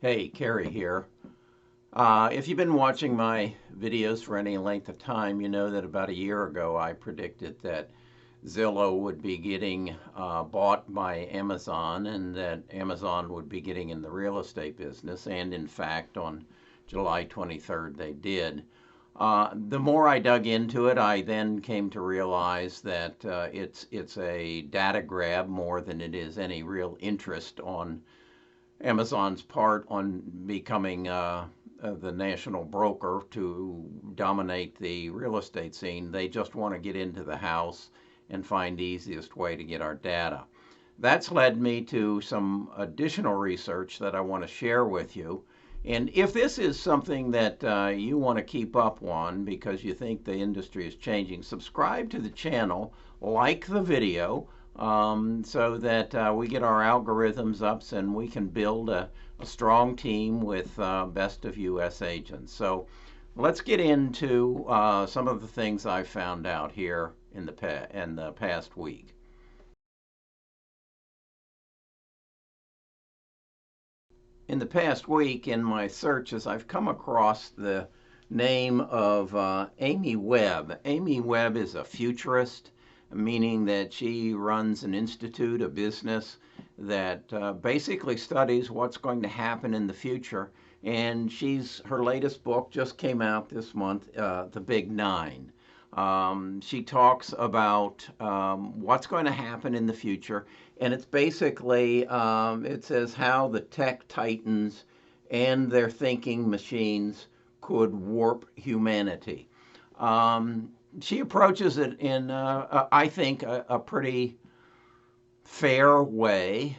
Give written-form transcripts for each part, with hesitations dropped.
Hey, Kerry here. If you've been watching my videos for any length of time, you know that about a year ago I predicted that Zillow would be getting bought by Amazon and that Amazon would be getting in the real estate business. And in fact, on July 23rd, they did. The more I dug into it, I then came to realize that it's a data grab more than it is any real interest on Amazon's part on becoming the national broker to dominate the real estate scene. They just want to get into the house and find the easiest way to get our data. That's led me to some additional research that I want to share with you. And if this is something that you want to keep up on because you think the industry is changing, subscribe to the channel, like the video, so that we get our algorithms up and we can build a strong team with best of U.S. agents. So let's get into some of the things I found out here in the past week. In the past week, in my searches, I've come across the name of Amy Webb. Amy Webb is a futurist, meaning that she runs an institute, a business that basically studies what's going to happen in the future. And her latest book just came out this month, The Big Nine. She talks about what's going to happen in the future, and it's basically it says how the tech titans and their thinking machines could warp humanity. She approaches it in, I think, a pretty fair way.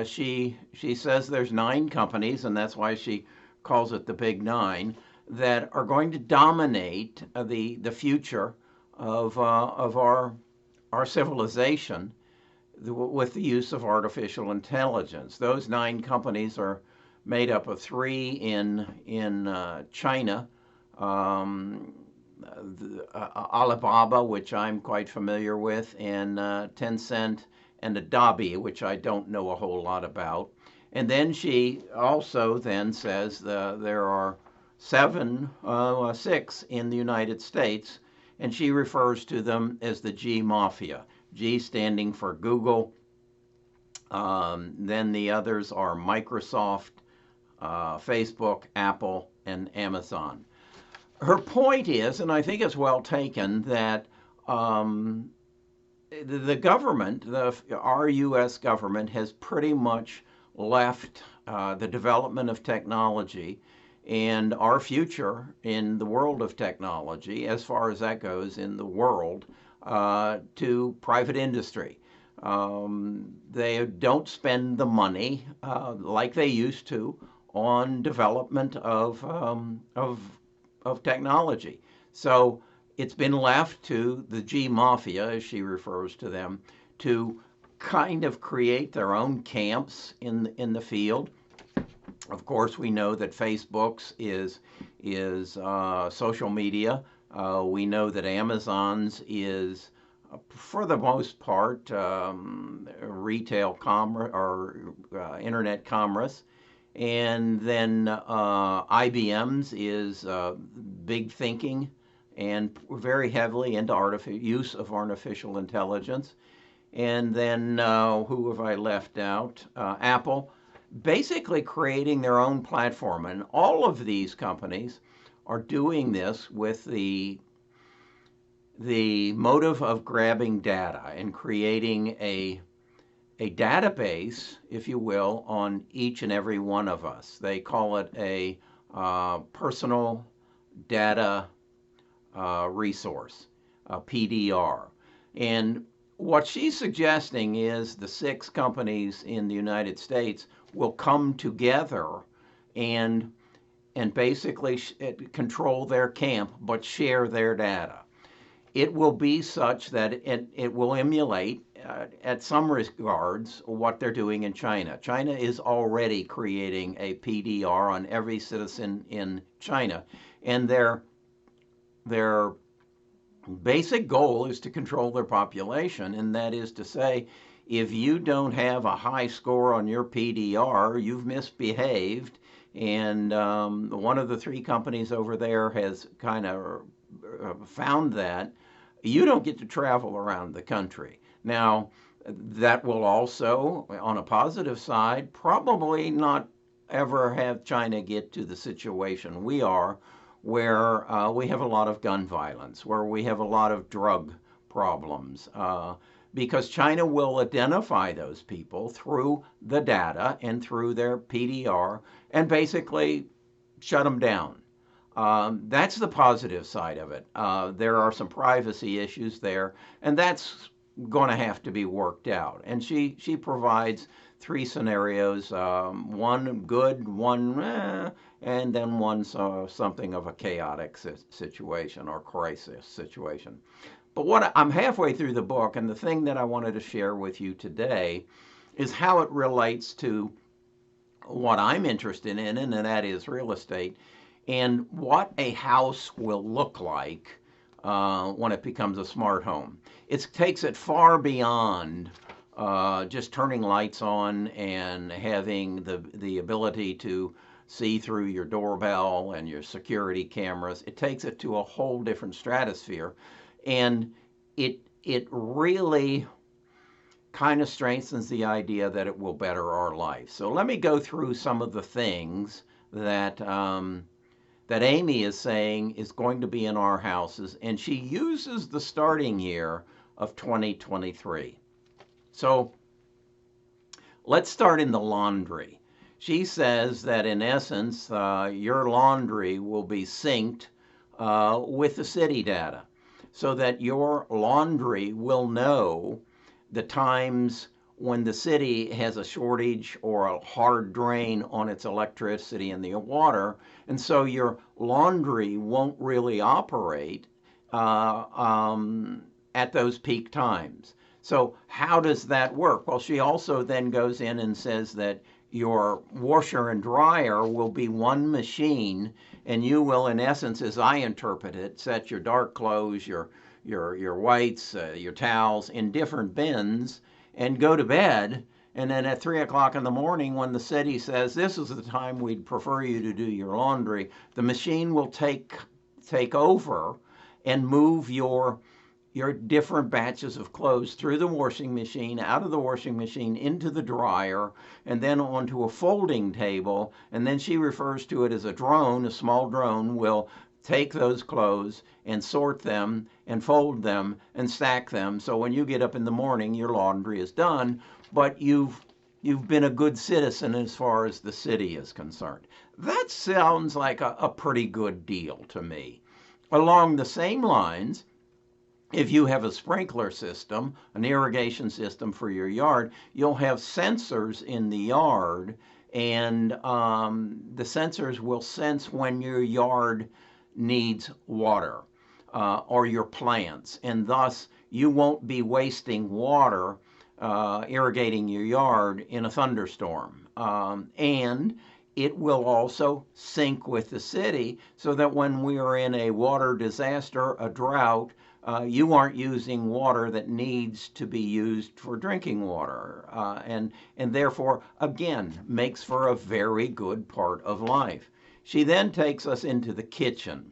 She says there's 9 companies, and that's why she calls it the Big Nine, that are going to dominate the future of our civilization with the use of artificial intelligence. Those 9 companies are made up of 3 in China. Alibaba, which I'm quite familiar with, and Tencent and Adobe, which I don't know a whole lot about. And then she also then says there are 6 in the United States, and she refers to them as the G Mafia. G standing for Google. Then the others are Microsoft, Facebook, Apple, and Amazon. Her point is, and I think it's well taken, that the government, our U.S. government, has pretty much left the development of technology and our future in the world of technology, as far as that goes in the world, to private industry. They don't spend the money like they used to on development of technology. So it's been left to the G Mafia, as she refers to them, to kind of create their own camps in the field. Of course, we know that Facebook's is social media. We know that Amazon's is, for the most part, retail commerce or internet commerce. And then IBM's is big thinking and very heavily into use of artificial intelligence. And then who have I left out? Apple, basically creating their own platform. And all of these companies are doing this with the motive of grabbing data and creating a database, if you will, on each and every one of us. They call it a personal data resource, a PDR. And what she's suggesting is the 6 companies in the United States will come together and basically control their camp, but share their data. It will be such that it will emulate, at some regards, what they're doing in China. China is already creating a PDR on every citizen in China, and their basic goal is to control their population, and that is to say, if you don't have a high score on your PDR, you've misbehaved, And one of the three companies over there has kind of found that you don't get to travel around the country. Now, that will also, on a positive side, probably not ever have China get to the situation we are, where we have a lot of gun violence, where we have a lot of drug problems, because China will identify those people through the data and through their PDR and basically shut them down. That's the positive side of it. There are some privacy issues there, and that's going to have to be worked out. And she provides three scenarios: one good, one and then one something of a chaotic situation or crisis situation. But what I'm halfway through the book, and the thing that I wanted to share with you today is how it relates to what I'm interested in, and that is real estate, and what a house will look like when it becomes a smart home. It takes it far beyond just turning lights on and having the ability to see through your doorbell and your security cameras. It takes it to a whole different stratosphere, and it really kind of strengthens the idea that it will better our life. So let me go through some of the things that that Amy is saying is going to be in our houses, and she uses the starting year of 2023. So let's start in the laundry. She says that in essence, your laundry will be synced with the city data, so that your laundry will know the times when the city has a shortage or a hard drain on its electricity and the water, and so your laundry won't really operate at those peak times. So how does that work? Well, she also then goes in and says that your washer and dryer will be one machine, and you will, in essence, as I interpret it, set your dark clothes, your whites, your towels in different bins and go to bed. And then at 3 o'clock in the morning, when the city says this is the time we'd prefer you to do your laundry, the machine will take over and move your different batches of clothes through the washing machine, out of the washing machine into the dryer, and then onto a folding table. And then she refers to it as a drone. A small drone will take those clothes and sort them and fold them and stack them. So when you get up in the morning, your laundry is done, but you've been a good citizen as far as the city is concerned. That sounds like a pretty good deal to me. Along the same lines, if you have a sprinkler system, an irrigation system for your yard, you'll have sensors in the yard, and the sensors will sense when your yard needs water or your plants, and thus you won't be wasting water irrigating your yard in a thunderstorm. And it will also sync with the city so that when we are in a water disaster, a drought, you aren't using water that needs to be used for drinking water, and therefore, again, makes for a very good part of life. She then takes us into the kitchen.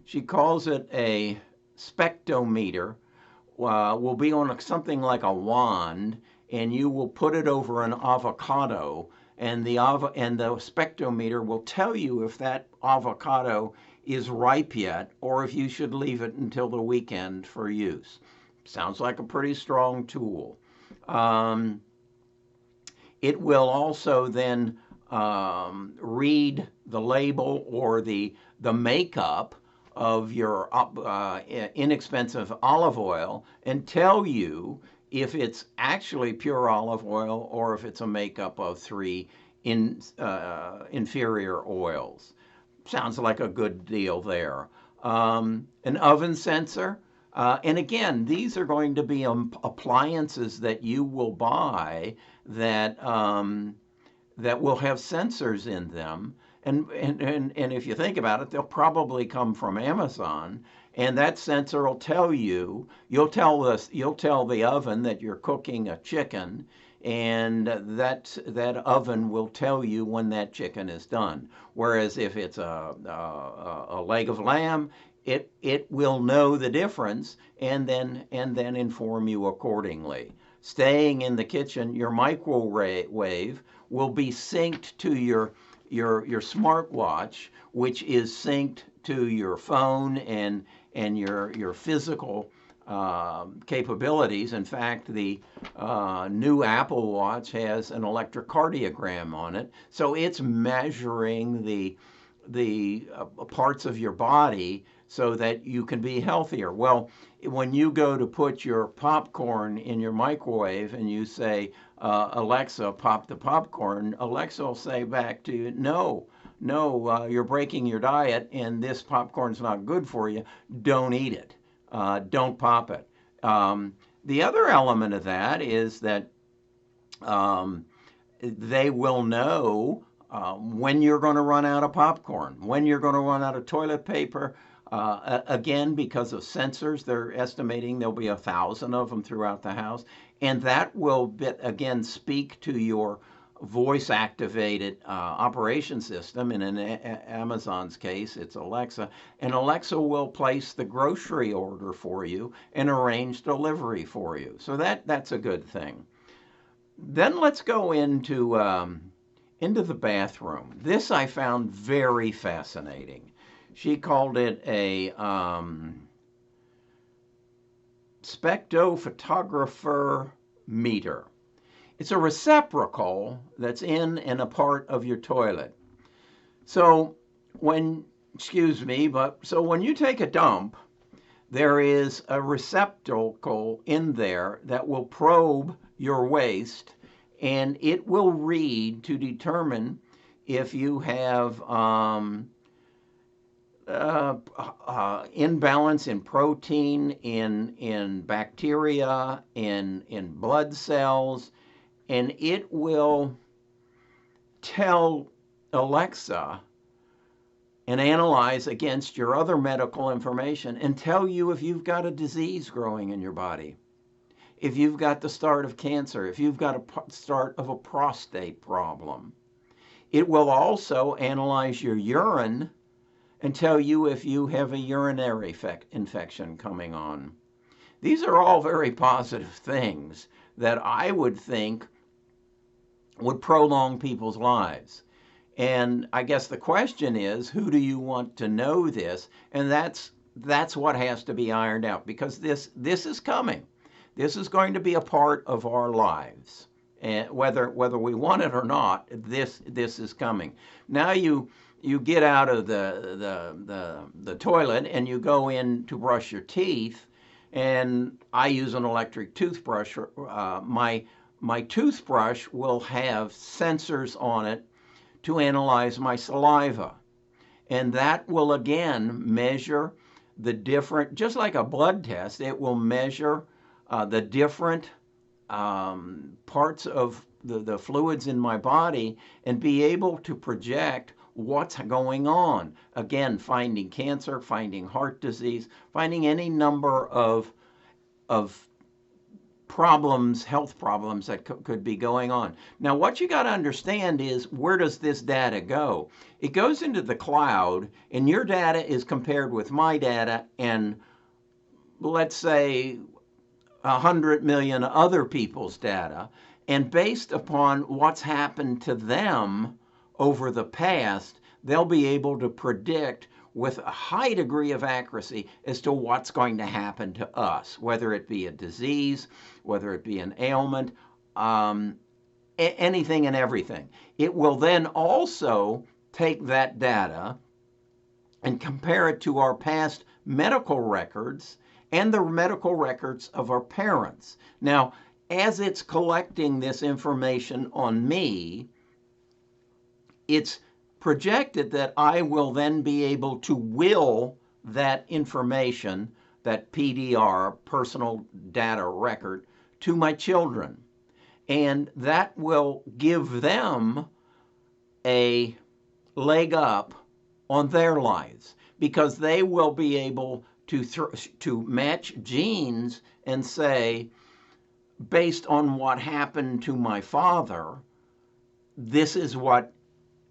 She calls it a spectrometer. Will be on something like a wand, and you will put it over an avocado, and the spectrometer will tell you if that avocado is ripe yet, or if you should leave it until the weekend for use. Sounds like a pretty strong tool. It will also then read the label or the makeup of your inexpensive olive oil and tell you if it's actually pure olive oil or if it's a makeup of three inferior oils. Sounds like a good deal there. An oven sensor. And again, these are going to be appliances that you will buy that that will have sensors in them. And if you think about it, they'll probably come from Amazon. And that sensor will tell you, you'll tell the oven that you're cooking a chicken, and that oven will tell you when that chicken is done. Whereas if it's a leg of lamb, it will know the difference and then inform you accordingly. Staying in the kitchen, your microwave will be synced to your smartwatch, which is synced to your phone and your physical capabilities. In fact, the new Apple Watch has an electrocardiogram on it, so it's measuring the parts of your body so that you can be healthier. Well, when you go to put your popcorn in your microwave and you say, Alexa, pop the popcorn, Alexa will say back to you, no, you're breaking your diet and this popcorn's not good for you. Don't eat it. Don't pop it. The other element of that is that they will know when you're going to run out of popcorn, when you're going to run out of toilet paper. Again, because of sensors, they're estimating there'll be 1,000 of them throughout the house. And that will, again, speak to your voice-activated operation system. In Amazon's case, it's Alexa. And Alexa will place the grocery order for you and arrange delivery for you. So that's a good thing. Then let's go into the bathroom. This I found very fascinating. She called it a spectrophotographer meter. It's a reciprocal that's in and a part of your toilet. So when you take a dump, there is a receptacle in there that will probe your waste, and it will read to determine if you have imbalance in protein, in bacteria, in blood cells, and it will tell Alexa and analyze against your other medical information and tell you if you've got a disease growing in your body, if you've got the start of cancer, if you've got a start of a prostate problem. It will also analyze your urine and tell you if you have a urinary infection coming on. These are all very positive things that I would think would prolong people's lives. And I guess the question is, who do you want to know this? And that's what has to be ironed out, because this is coming. This is going to be a part of our lives. And whether we want it or not, this is coming. Now you get out of the toilet and you go in to brush your teeth, and I use an electric toothbrush. My toothbrush will have sensors on it to analyze my saliva, and that will again measure the different, just like a blood test, it will measure the different parts of the fluids in my body and be able to project what's going on. Again, finding cancer, finding heart disease, finding any number of problems, health problems that could be going on. Now, what you got to understand is, where does this data go? It goes into the cloud, and your data is compared with my data and, let's say, 100 million other people's data. And based upon what's happened to them over the past, they'll be able to predict with a high degree of accuracy as to what's going to happen to us, whether it be a disease, whether it be an ailment, anything and everything. It will then also take that data and compare it to our past medical records and the medical records of our parents. Now, as it's collecting this information on me, it's projected that I will then be able to will that information, that PDR, personal data record, to my children. And that will give them a leg up on their lives, because they will be able to match genes and say, based on what happened to my father, this is what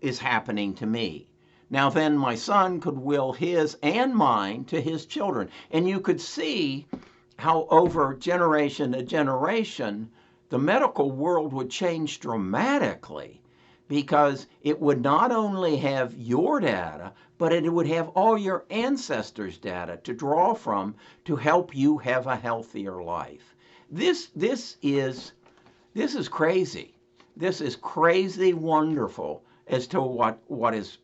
is happening to me. Now, then my son could will his and mine to his children. And you could see how over generation to generation, the medical world would change dramatically, because it would not only have your data, but it would have all your ancestors' data to draw from to help you have a healthier life. This is crazy. This is crazy wonderful as to what is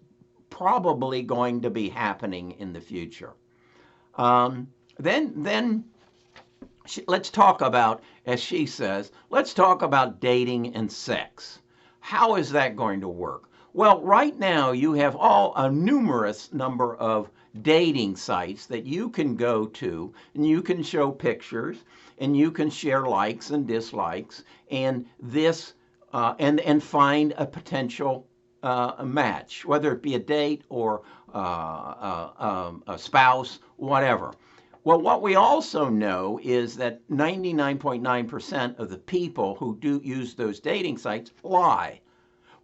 probably going to be happening in the future. Then let's talk about, as she says, let's talk about dating and sex. How is that going to work? Well, right now you have a numerous number of dating sites that you can go to, and you can show pictures, and you can share likes and dislikes, and and find a potential match, whether it be a date or a spouse, whatever. Well, what we also know is that 99.9% of the people who do use those dating sites lie.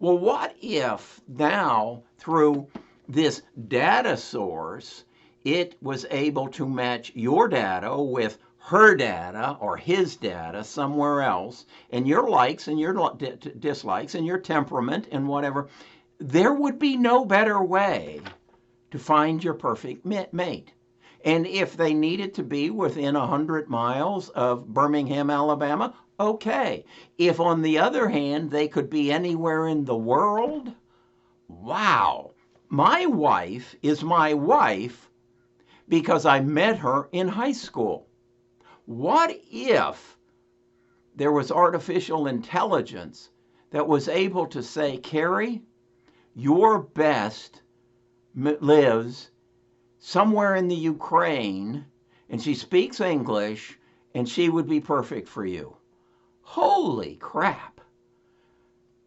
Well, what if now, through this data source, it was able to match your data with her data or his data somewhere else, and your likes and your dislikes and your temperament and whatever? There would be no better way to find your perfect mate. And if they needed to be within 100 miles of Birmingham, Alabama, okay. If, on the other hand, they could be anywhere in the world, wow. My wife is my wife because I met her in high school. What if there was artificial intelligence that was able to say, Kerry, your best lives somewhere in the Ukraine, and she speaks English, and she would be perfect for you? Holy crap.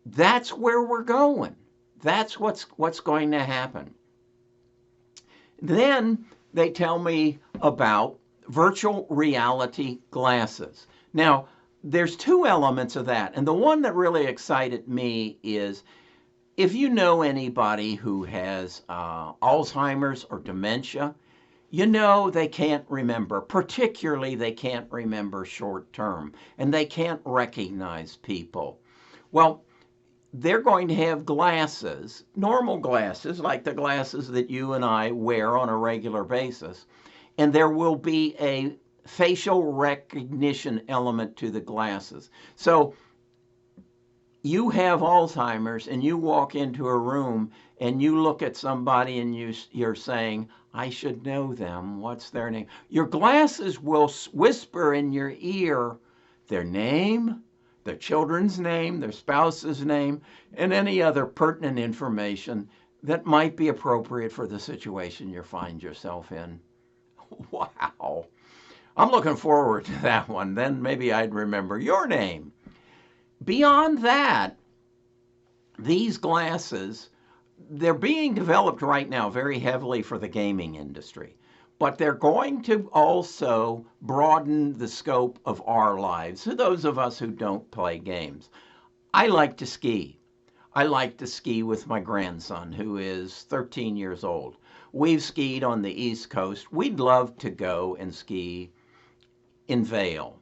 That's where we're going. That's what's going to happen. Then they tell me about virtual reality glasses. Now, there's two elements of that, and the one that really excited me is, if you know anybody who has Alzheimer's or dementia, you know they can't remember, particularly they can't remember short term, and they can't recognize people. Well, they're going to have glasses, normal glasses, like the glasses that you and I wear on a regular basis, and there will be a facial recognition element to the glasses. So you have Alzheimer's and you walk into a room and you look at somebody and you're saying, I should know them. What's their name? Your glasses will whisper in your ear their name, their children's name, their spouse's name, and any other pertinent information that might be appropriate for the situation you find yourself in. Wow. I'm looking forward to that one. Then maybe I'd remember your name. Beyond that, these glasses, they're being developed right now very heavily for the gaming industry, but they're going to also broaden the scope of our lives, for those of us who don't play games. I like to ski. I like to ski with my grandson, who is 13 years old. We've skied on the East Coast. We'd love to go and ski in Vail.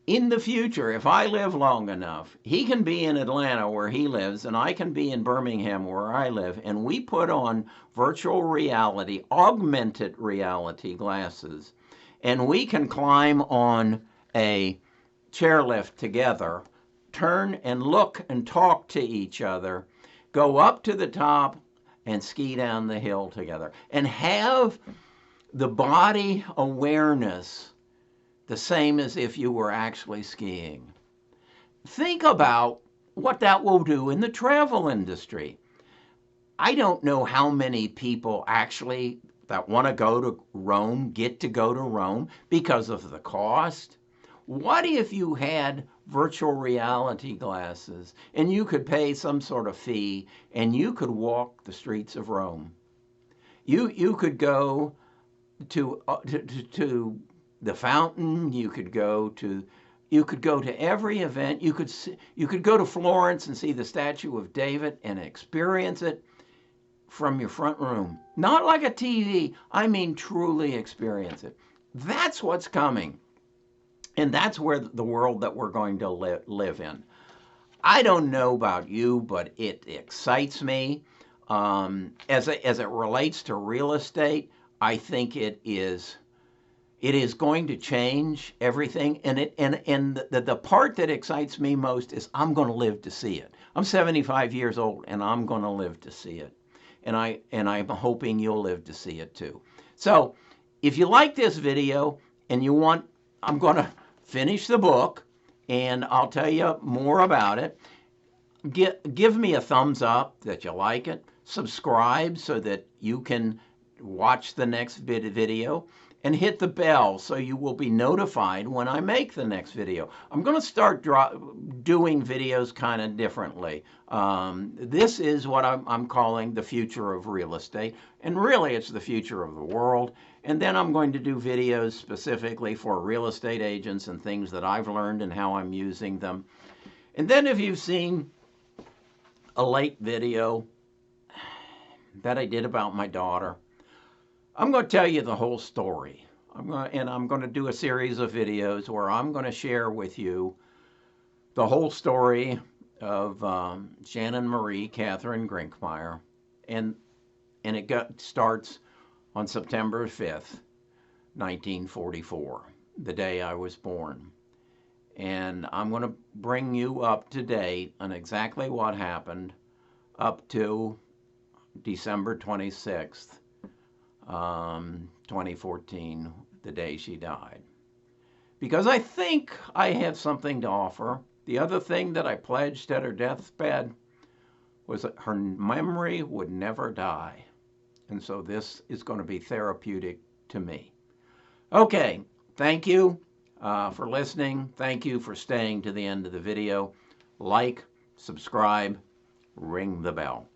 In the future, if I live long enough, he can be in Atlanta where he lives, and I can be in Birmingham where I live, and we put on virtual reality, augmented reality glasses, and we can climb on a chairlift together, turn and look and talk to each other, go up to the top and ski down the hill together, and have the body awareness the same as if you were actually skiing. Think about what that will do in the travel industry. I don't know how many people actually that want to go to Rome get to go to Rome because of the cost. What if you had virtual reality glasses and you could pay some sort of fee and you could walk the streets of Rome? You could go to the fountain, you could go to You could go to every event. You could go to Florence and see the statue of David and experience it from your front room. Not like a TV. I mean, truly experience it. That's what's coming. And that's where the world that we're going to live in. I don't know about you, but it excites me. As it relates to real estate, I think it is going to change everything. And the part that excites me most is I'm going to live to see it. I'm 75 years old, and I'm going to live to see it. And I'm hoping you'll live to see it too. So if you like this video and you want, I'm going to finish the book and I'll tell you more about it. Give me a thumbs up that you like it. Subscribe so that you can watch the next video, and hit the bell so you will be notified when I make the next video. I'm going to start doing videos kind of differently. This is what I'm calling the future of real estate, and really it's the future of the world. And then I'm going to do videos specifically for real estate agents and things that I've learned and how I'm using them. And then if you've seen a late video that I did about my daughter, I'm going to tell you the whole story. I'm going to do a series of videos where I'm going to share with you the whole story of Shannon Marie Catherine Grinkmeyer, and it starts on September 5th, 1944, the day I was born. And I'm going to bring you up to date on exactly what happened up to December 26th, 2014, the day she died. Because I think I have something to offer. The other thing that I pledged at her deathbed was that her memory would never die. And so this is going to be therapeutic to me. Okay, thank you for listening. Thank you for staying to the end of the video. Like, subscribe, ring the bell.